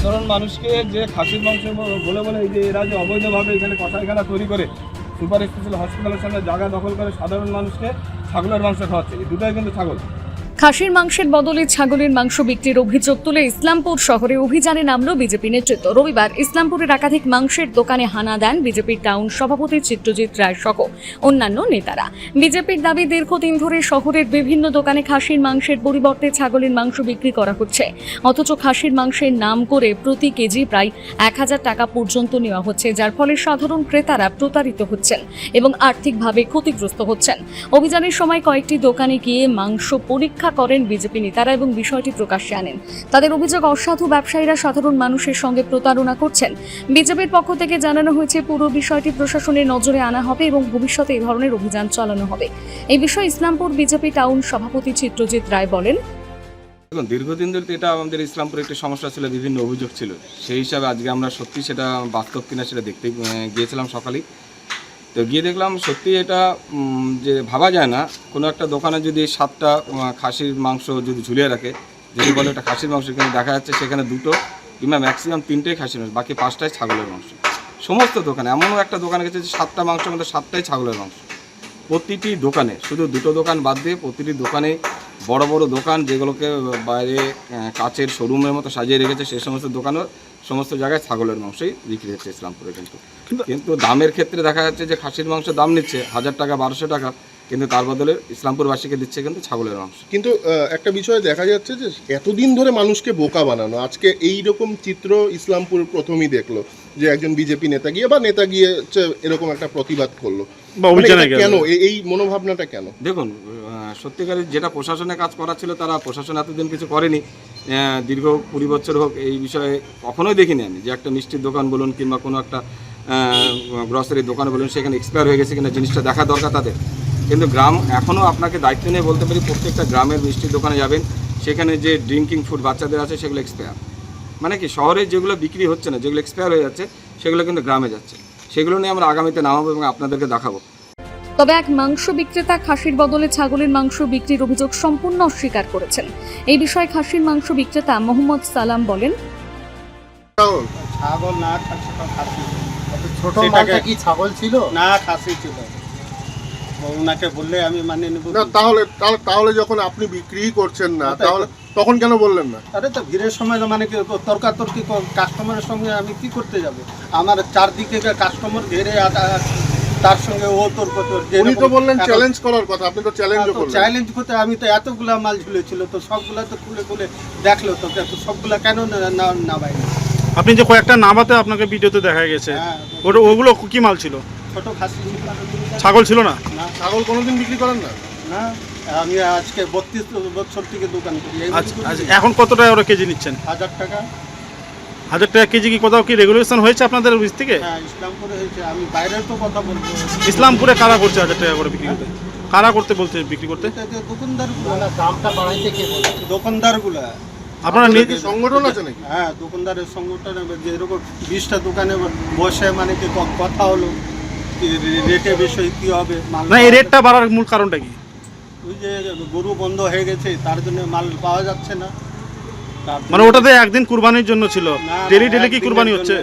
সাধারণ মানুষকে যে খাসির মাংস বলে বলে এই যে এরা যে অবৈধভাবে এখানে কষাইখানা তৈরি করে সুপার স্পেশাল হসপিটালের সামনে জায়গা দখল করে সাধারণ মানুষকে ছাগলের মাংস খাওয়াচ্ছে, এই দুটোই কিন্তু ছাগল। খাসির মাংসের বদলে ছাগলের মাংস বিক্রির অভিযোগ তুলে ইসলামপুর শহরে অভিযানে নামল বিজেপি নেতৃত্ব। রবিবার ইসলামপুরের একাধিক মাংসের দোকানে হানা দেন বিজেপির টাউন সভাপতি চিত্রজিৎ রায় সহ অন্যান্য নেতারা। বিজেপির দাবি, দীর্ঘদিন ধরে শহরের বিভিন্ন দোকানে খাসির মাংসের পরিবর্তে ছাগলের মাংস বিক্রি করা হচ্ছে, অথচ খাসির মাংসের নাম করে প্রতি কেজি প্রায় 1000 টাকা পর্যন্ত নেওয়া হচ্ছে, যার ফলে সাধারণ ক্রেতারা প্রতারিত হচ্ছেন এবং আর্থিকভাবে ক্ষতিগ্রস্ত হচ্ছেন। অভিযানের সময় কয়েকটি দোকানে গিয়ে মাংস পরীক্ষা করেন বিজেপি নেতারা এবং বিষয়টি প্রকাশ্যে আনেন। তাদের অভিযোগ, অসাধু ব্যবসায়ীরা সাধারণ মানুষের সঙ্গে প্রতারণা করছেন। বিজেপির পক্ষ থেকে জানানো হয়েছে পুরো বিষয়টি প্রশাসনের নজরে আনা হবে এবং ভবিষ্যতে এই ধরনের অভিযান চালানো হবে। এই বিষয়ে ইসলামপুর বিজেপি টাউন সভাপতি চিত্রজিৎ রায় বলেন, দেখুন, দীর্ঘদিন ধরে এটা আমাদের ইসলামপুরে একটি সমস্যা ছিল, বিভিন্ন অভিযোগ ছিল। সেই হিসাবে আজকে আমরা সত্যি সেটা বাস্তব কিনা সেটা দেখতে গিয়েছিলাম সকালেই। তো গিয়ে দেখলাম সত্যি এটা যে ভাবা যায় না, কোনো একটা দোকানে যদি 7টা খাসির মাংস যদি ঝুলিয়ে রাখে, যদি বলে এটা খাসির মাংস, কিন্তু দেখা যাচ্ছে সেখানে 2টো কিংবা ম্যাক্সিমাম 3টেই খাসির মাংস, বাকি 5টাই ছাগলের মাংস। সমস্ত দোকানে এমনও একটা দোকানে গেছে যে 7টা মাংসের মধ্যে 7টাই ছাগলের মাংস। প্রতিটি দোকানে, শুধু 2টো দোকান বাদ দিয়ে প্রতিটি দোকানে বড় বড় দোকান যেগুলোকে বাইরে কাচের শোরুমের মতো সাজিয়ে রেখেছে, সেই সমস্ত দোকানও সমস্ত জায়গায় ছাগলের মাংসই বিক্রি হচ্ছে ইসলামপুরে। কিন্তু দামের ক্ষেত্রে দেখা যাচ্ছে যে খাসির মাংস দাম নিচ্ছে 1000 টাকা 1200 টাকা, কিন্তু তার বদলে ইসলামপুরবাসীকে দিচ্ছে কিন্তু ছাগলের মাংস। কিন্তু একটা বিষয় দেখা যাচ্ছে যে এতদিন ধরে মানুষকে বোকা বানানো, আজকে এই রকম চিত্র ইসলামপুর প্রথমেই দেখলো যে একজন বিজেপি নেতা গিয়ে বা নেতা গিয়ে এরকম একটা প্রতিবাদ করলো, কেন এই মনোভাবনাটা কেন? দেখুন, সত্যিকারের যেটা প্রশাসনের কাজ করা ছিল তারা প্রশাসন এতদিন কিছু করেনি। দীর্ঘ 20 বছর হোক এই বিষয়ে কখনোই দেখিনি আমি যে একটা মিষ্টির দোকান বলুন কিংবা কোনো একটা গ্রসারির দোকান বলুন, সেখানে এক্সপায়ার হয়ে গেছে কিনা জিনিসটা দেখা দরকার তাদের। কিন্তু গ্রাম এখনও আপনাকে দায়িত্ব নিয়ে বলতে পারি, প্রত্যেকটা গ্রামের মিষ্টির দোকানে যাবেন, সেখানে যে ড্রিঙ্কিং ফুড বাচ্চাদের আছে সেগুলো এক্সপায়ার। মানে কি, শহরে যেগুলো বিক্রি হচ্ছে না, যেগুলো এক্সপায়ার হয়ে যাচ্ছে, সেগুলো কিন্তু গ্রামে যাচ্ছে। সেগুলো নিয়ে আমরা আগামীতে নামাবো এবং আপনাদেরকে দেখাবো। তবে এক মাংস বিক্রেতা খাসির বদলে ছাগলের মাংস বিক্রির অভিযোগ সম্পূর্ণ অস্বীকার করেছেন। এই বিষয়ে খাসির মাংস বিক্রেতা মোহাম্মদ সালাম বলেন, ছাগল না, খাসি। ছোট মালটা কি ছাগল ছিল না, খাসি ছিল। ওনাকে বললে আমি মানে নেব না, তাহলে যখন আপনি বিক্রি করছেন না, তাহলে তখন কেন বললেন না? আরে তো ভিড়ের সময় মানে কি তর্কাতর্কি কাস্টমারের সঙ্গে আমি কি করতে যাব? আমার চারদিকে কাস্টমার ঘিরে তার সঙ্গে ও তর্ক। উনি তো বললেন চ্যালেঞ্জ করার কথা, আপনি তো চ্যালেঞ্জও করলেন। চ্যালেঞ্জ করতে আমি তো এতগুলা মাল ঝুলেছিল, তো সবগুলা তো খুলে দেখলো, তো সবগুলা কেন না ভাই? আপনি যে কয়েকটা নামাতে আপনাকে ভিডিওতে দেখা গেছে, ওগুলো কি মাল ছিল? ছোট খাসি ছিল। ছাগল ছিল না? ছাগল কোনোদিন বিক্রি করেন না? না, আমি আজকে 32 বছর থেকে দোকান করি। এখন কত টাকা ওরা কেজি নিচ্ছেন? 1000 টাকা। 1000 টাকা কেজি কি কোথাও কি রেগুলেশন হয়েছে আপনাদের অফিস থেকে? হ্যাঁ, ইসলামপুরে হয়েছে। আমি বাইরের তো কথা বলবো। ইসলামপুরে কারা করছে 1000 টাকা করে বিক্রি করতে? কারা করতে বলছে বিক্রি করতে? দোকানদারগুলো। দামটা বাড়াইতে কে বলে? দোকানদারগুলো। আপনারা নিজে সংগঠন আছে নাকি? হ্যাঁ, দোকানদারের সংগঠন। যেরকম 20টা দোকানে বসে মানে কি কথা হলো রেটের বিষয় কি হবে। না, এই রেটটা বাড়ার মূল কারণটা কি? ওই যে গরু বন্ধ হয়ে গেছে, তার জন্য মাল পাওয়া যাচ্ছে না। মানে ওটাতে একদিন কুরবানির জন্য ছিল, ডেলি কি কুরবানি হচ্ছে?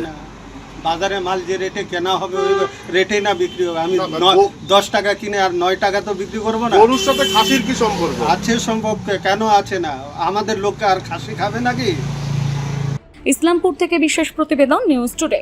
বাজারে মাল যে রেটে কেনা হবে ওই রেটে না বিক্রি হবে। আমি 10 টাকা কিনে আর 9 টাকা তো বিক্রি করবো না। গরুর সাথে খাসির কি সম্পর্ক আছে? সম্ভব কেন আছে না? আমাদের লোককে আর খাসি খাবে নাকি? ইসলামপুর থেকে বিশেষ প্রতিবেদন, নিউজ টুডে।